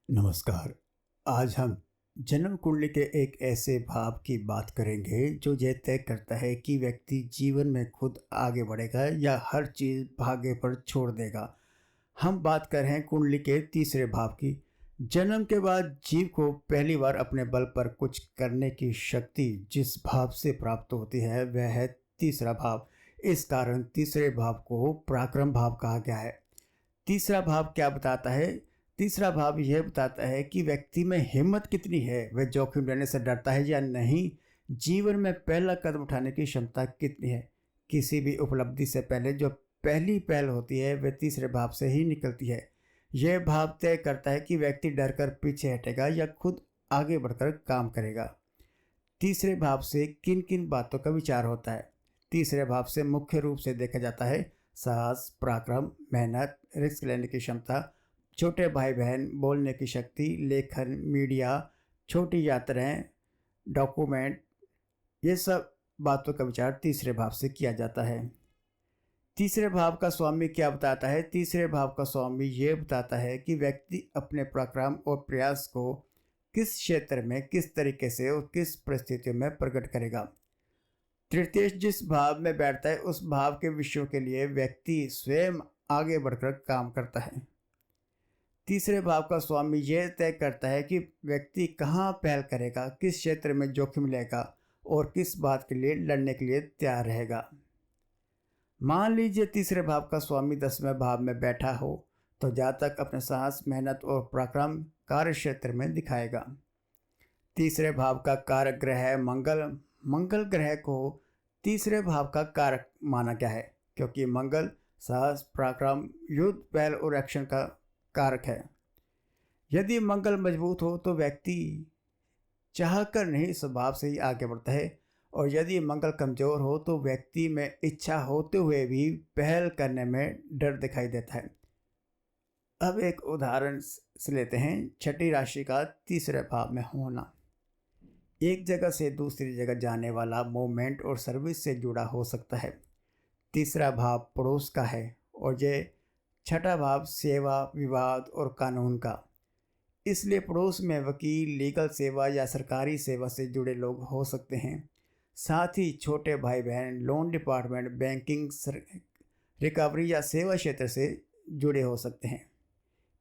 नमस्कार। आज हम जन्म कुंडली के एक ऐसे भाव की बात करेंगे जो यह तय करता है कि व्यक्ति जीवन में खुद आगे बढ़ेगा या हर चीज़ भाग्य पर छोड़ देगा। हम बात कर रहे हैं कुंडली के तीसरे भाव की। जन्म के बाद जीव को पहली बार अपने बल पर कुछ करने की शक्ति जिस भाव से प्राप्त होती है वह है तीसरा भाव। इस कारण तीसरे भाव को पराक्रम भाव कहा गया है। तीसरा भाव क्या बताता है? तीसरा भाव यह बताता है कि व्यक्ति में हिम्मत कितनी है, वह जोखिम लेने से डरता है या नहीं, जीवन में पहला कदम उठाने की क्षमता कितनी है। किसी भी उपलब्धि से पहले जो पहली पहल होती है वह तीसरे भाव से ही निकलती है। यह भाव तय करता है कि व्यक्ति डर कर पीछे हटेगा या खुद आगे बढ़कर काम करेगा। तीसरे भाव से किन किन बातों का विचार होता है? तीसरे भाव से मुख्य रूप से देखा जाता है साहस, पराक्रम, मेहनत, रिस्क लेने की क्षमता, छोटे भाई बहन, बोलने की शक्ति, लेखन, मीडिया, छोटी यात्राएं, डॉक्यूमेंट, ये सब बातों का विचार तीसरे भाव से किया जाता है। तीसरे भाव का स्वामी क्या बताता है? तीसरे भाव का स्वामी ये बताता है कि व्यक्ति अपने पराक्रम और प्रयास को किस क्षेत्र में, किस तरीके से और किस परिस्थितियों में प्रकट करेगा। तृतीय जिस भाव में बैठता है उस भाव के विषयों के लिए व्यक्ति स्वयं आगे बढ़कर काम करता है। तीसरे भाव का स्वामी यह तय करता है कि व्यक्ति कहाँ पहल करेगा, किस क्षेत्र में जोखिम लेगा और किस बात के लिए लड़ने के लिए तैयार रहेगा। मान लीजिए तीसरे भाव का स्वामी 10वें भाव में बैठा हो तो जातक अपने साहस, मेहनत और पराक्रम कार्य क्षेत्र में दिखाएगा। तीसरे भाव का कारक ग्रह है मंगल। मंगल ग्रह को तीसरे भाव का कारक माना गया है क्योंकि मंगल साहस, पराक्रम, युद्ध, पहल और एक्शन का कारक है। यदि मंगल मजबूत हो तो व्यक्ति चाहकर नहीं, स्वभाव से ही आगे बढ़ता है, और यदि मंगल कमजोर हो तो व्यक्ति में इच्छा होते हुए भी पहल करने में डर दिखाई देता है। अब एक उदाहरण से लेते हैं। छठी राशि का तीसरे भाव में होना एक जगह से दूसरी जगह जाने वाला मूवमेंट और सर्विस से जुड़ा हो सकता है। तीसरा भाव पड़ोस का है और ये छठा भाव सेवा, विवाद और कानून का। इसलिए पड़ोस में वकील, लीगल सेवा या सरकारी सेवा से जुड़े लोग हो सकते हैं। साथ ही छोटे भाई बहन लोन डिपार्टमेंट, बैंकिंग, रिकवरी या सेवा क्षेत्र से जुड़े हो सकते हैं।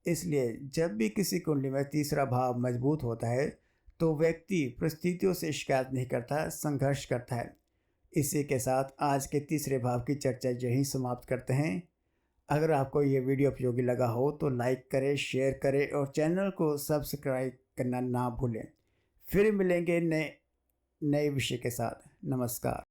इसलिए जब भी किसी कुंडली में तीसरा भाव मजबूत होता है तो व्यक्ति परिस्थितियों से शिकायत नहीं करता, संघर्ष करता है। इसी के साथ आज के तीसरे भाव की चर्चा यहीं समाप्त करते हैं। अगर आपको ये वीडियो उपयोगी लगा हो तो लाइक करें, शेयर करें और चैनल को सब्सक्राइब करना ना भूलें। फिर मिलेंगे नए विषय के साथ। नमस्कार।